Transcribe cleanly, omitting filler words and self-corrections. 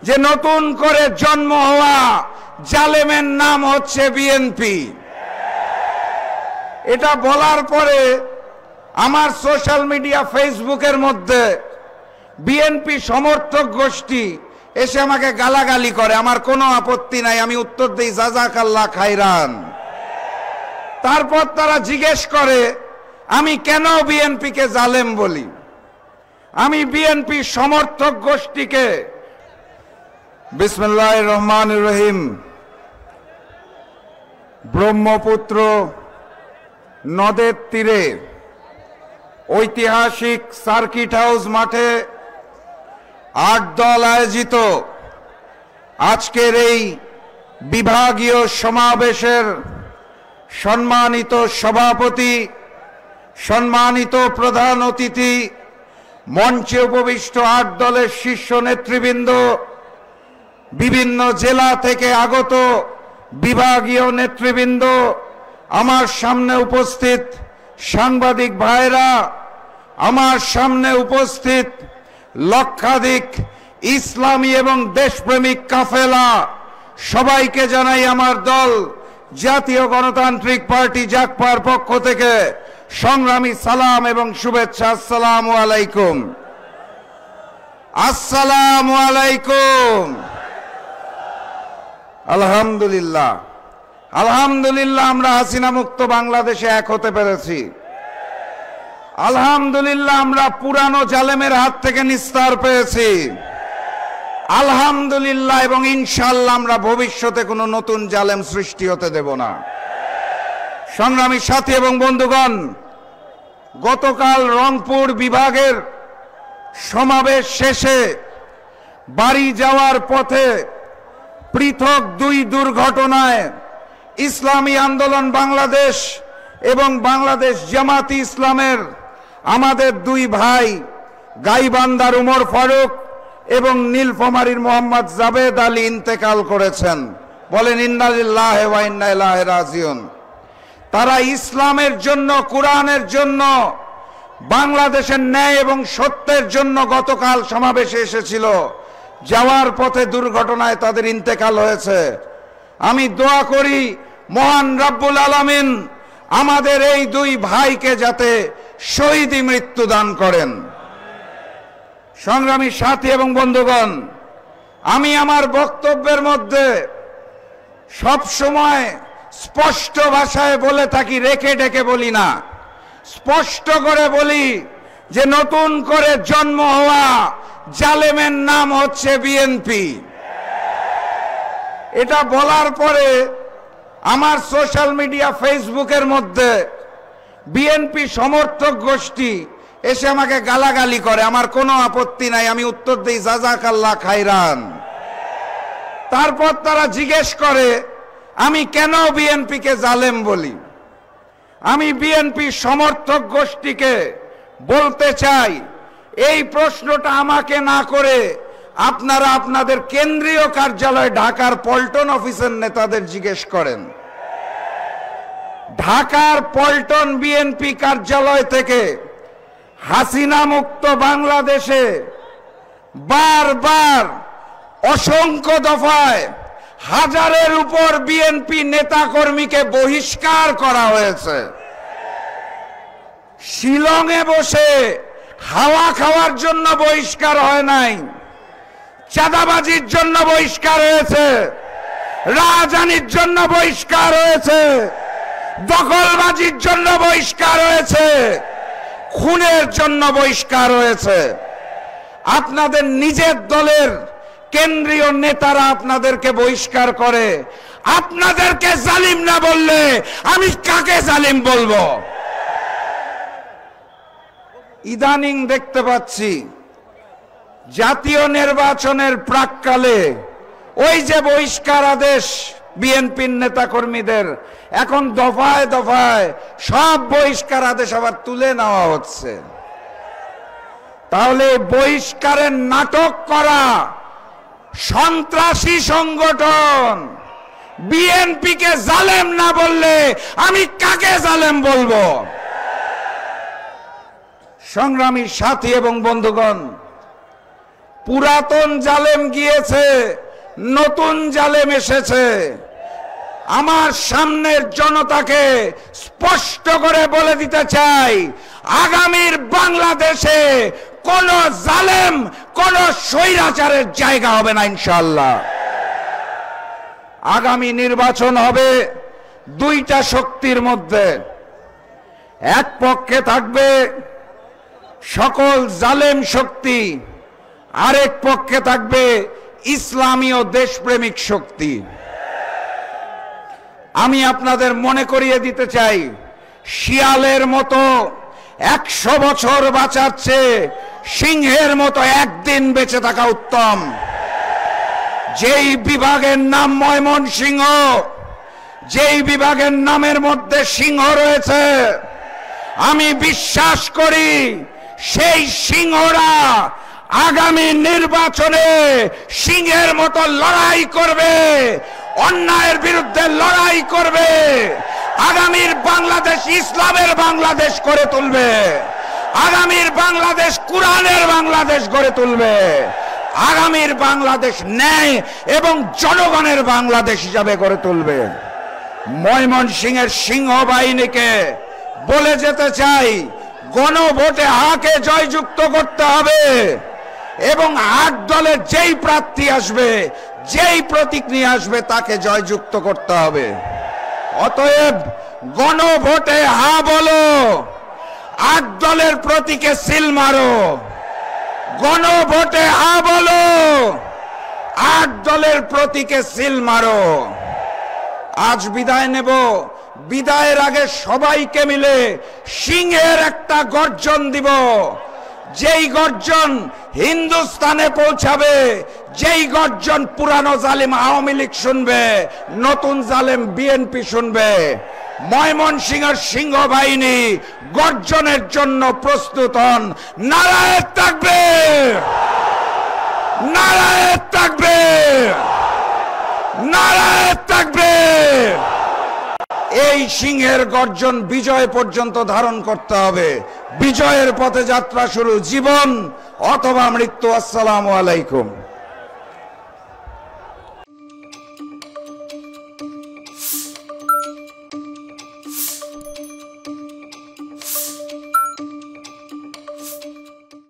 যে নতুন করে জন্ম হওয়া জালেমের নাম হচ্ছে বিএনপি। এটা বলার পরে আমার সোশ্যাল মিডিয়া ফেসবুকের মধ্যে বিএনপি সমর্থক গোষ্ঠী এসে আমাকে গালাগালি করে। আমার কোনো আপত্তি নাই, আমি উত্তর দিই জাযাকাল্লাহ খাইরান। তারপর তারা জিজ্ঞেস করে আমি কেন বিএনপিকে জালেম বলি। আমি বিএনপি সমর্থক গোষ্ঠীকে বিসমিল্লাহির রহমানির রহিম, ব্রহ্মপুত্র নদের তীরে ঐতিহাসিক সার্কিট হাউস মাঠে 8 দল আয়োজিত আজকের এই বিভাগীয় সমাবেশের সম্মানিত সভাপতি, সম্মানিত প্রধান অতিথি, মঞ্চে উপবিষ্ট 8 দলের শীর্ষ নেতৃবৃন্দ, বিভিন্ন জেলা থেকে আগত বিভাগীয় নেতৃবৃন্দ, আমার সামনে উপস্থিত সাংবাদিক ভাইরা, আমার সামনে উপস্থিত লক্ষাধিক ইসলামী এবং দেশপ্রেমিক কাফেলা, সবাইকে জানাই আমার দল জাতীয় গণতান্ত্রিক পার্টি জাগপার পক্ষ থেকে সংগ্রামী সালাম এবং শুভেচ্ছা। আসসালামু আলাইকুম। আসসালামু আলাইকুম। আলহামদুলিল্লাহ, আলহামদুলিল্লাহ আমরা হাসিনা মুক্ত বাংলাদেশে এক হতে পেরেছি। আলহামদুলিল্লাহ আমরা পুরানো জালেমের হাত থেকে নিস্তার পেয়েছি। আলহামদুলিল্লাহ, এবং ইনশাআল্লাহ আমরা ভবিষ্যতে কোনো নতুন জালেম সৃষ্টি হতে দেব না। সংগ্রামী সাথী এবং বন্ধুগণ, গতকাল রংপুর বিভাগের সমাবেশ শেষে বাড়ি যাওয়ার পথে পৃথক 2 দুর্ঘটনায় ইসলামী আন্দোলন বাংলাদেশ এবং বাংলাদেশ জামাতি ইসলামের আমাদের 2 ভাই গাইবান্ধার উমর ফারুক এবং নীলফামারীর মোহাম্মদ জাবেদ আলী ইন্তেকাল করেছেন। বলেন ইন্না লিল্লাহি ওয়া ইন্না ইলাইহি রাজিউন। তারা ইসলামের জন্য, কোরআনের জন্য, বাংলাদেশের ন্যায় এবং সত্যের জন্য গতকাল সমাবেশে এসেছিল। যাওয়ার পথে দুর্ঘটনায় তাদের ইন্তেকাল হয়েছে। আমি দোয়া করি মহান রব্বুল আলামিন আমাদের এই 2 ভাইকে যাতে শহীদি মৃত্যু দান করেন। সংগ্রামী সাথী এবং বন্ধুগণ, আমি আমার বক্তব্যের মধ্যে সব সময় স্পষ্ট ভাষায় বলে থাকি, রেখে ঢেকে বলি না। স্পষ্ট করে বলি যে নতুন করে জন্ম হওয়া জালেমের নাম হচ্ছে বিএনপি। এটা বলার পরে আমার সোশ্যাল মিডিয়া ফেসবুকের মধ্যে বিএনপি সমর্থক গোষ্ঠী এসে আমাকে গালাগালি করে। আমার কোনো আপত্তি নাই, আমি উত্তর দিই জাযাকাল্লাহ খাইরান। তারপর তারা জিজ্ঞেস করে আমি কেন বিএনপিকে জালেম বলি। আমি বিএনপি সমর্থক গোষ্ঠীকে বলতে চাই, এই প্রশ্নটা আমাকে না করে আপনারা আপনাদের কেন্দ্রীয় কার্যালয় ঢাকার পল্টন অফিসের নেতাদের জিজ্ঞেস করেন। ঢাকার পল্টন বিএনপি কার্যালয় থেকে হাসিনা মুক্ত বাংলাদেশে বারবার অসংখ্য দফায় হাজারের উপর বিএনপি নেতাকর্মীকে বহিষ্কার করা হয়েছে। শিলংয়ে বসে হাওয়া খাওয়ার জন্য বহিষ্কার হয় নাই, চাঁদাবাজির জন্য বহিষ্কার হয়েছে, রাজধানীর জন্য বহিষ্কার হয়েছে, দখলবাজির জন্য বহিষ্কার হয়েছে, খুনের জন্য বহিষ্কার হয়েছে। আপনাদের নিজের দলের কেন্দ্রীয় নেতারা আপনাদেরকে বহিষ্কার করে। আপনাদেরকে জালিম না বললে আমি কাকে জালিম বলবো? ইদানিং দেখতে পাচ্ছি জাতীয় নির্বাচনের প্রাক্কালে ওই যে বহিষ্কার আদেশ বিএনপির নেতাকর্মীদের, এখন দফায় দফায় সব বহিষ্কার আদেশ আবার তুলে নেওয়া হচ্ছে। তাহলে বহিষ্কারের নাটক করা সন্ত্রাসী সংগঠন বিএনপিকে জালেম না বললে আমি কাকে জালেম বলবো? সংগ্রামী সাথী এবং বন্ধুগণ, পুরাতন জালেম গিয়েছে, নতুন জালেম এসেছে। আমার সামনের জনতাকে স্পষ্ট করে বলে দিতে চাই, আগামীর বাংলাদেশে কোন জালেম, কোন স্বৈরাচারের জায়গা হবে না ইনশাআল্লাহ। আগামী নির্বাচন হবে দুইটা শক্তির মধ্যে। এক পক্ষে থাকবে সকল জালেম শক্তি, আরেক পক্ষে থাকবে ইসলামী ও দেশপ্রেমিক শক্তি। আমি আপনাদের মনে করিয়ে দিতে চাই, শিয়ালের মতো 100 বছর বাঁচার চেয়ে সিংহের মতো একদিন বেঁচে থাকা উত্তম। যেই বিভাগের নাম ময়মনসিংহ, যেই বিভাগের নামের মধ্যে সিংহ রয়েছে, আমি বিশ্বাস করি সেই সিংহরা আগামী নির্বাচনে সিংহের মতো লড়াই করবে, অন্যায়ের বিরুদ্ধে লড়াই করবে, আগামীর বাংলাদেশ ইসলামের বাংলাদেশ করে তুলবে, আগামীর বাংলাদেশ কোরআনের বাংলাদেশ গড়ে তুলবে, আগামীর বাংলাদেশ ন্যায় এবং জনগণের বাংলাদেশ হিসাবে গড়ে তুলবে। ময়মনসিংহের সিংহ বাহিনীকে বলে যেতে চাই, গণভোটে হাকে জয়যুক্ত করতে হবে এবং 8 দলের যেই প্রার্থী আসবে, যেই প্রতীক নিয়ে আসবে তাকে জয়যুক্ত করতে হবে। অতএব গণভোটে হা বলো, 8 দলের প্রতীকে সিল মারো। গণভোটে হা বলো, 8 দলের প্রতীকে সিল মারো। আজ বিদায় নেব, বিদায়ের আগে সবাইকে মিলে সিংহের একটা গর্জন দিব, যেই গর্জন হিন্দুস্তানে পৌঁছাবে, যেই গর্জন পুরানো জালিম আওয়ামী লীগ শুনবে, নতুন জালিম বিএনপি শুনবে। ময়মনসিংহের সিংহ বাহিনী গর্জনের জন্য প্রস্তুত হন। নারায়ে তাকবীর, নারায়ে তাকবীর, নারায়ে তাকবীর। এই সিংহের গর্জন বিজয় পর্যন্ত ধারণ করতে হবে। বিজয়ের পথে যাত্রা শুরু, জীবন অথবা মৃত্যু। আসসালামু আলাইকুম।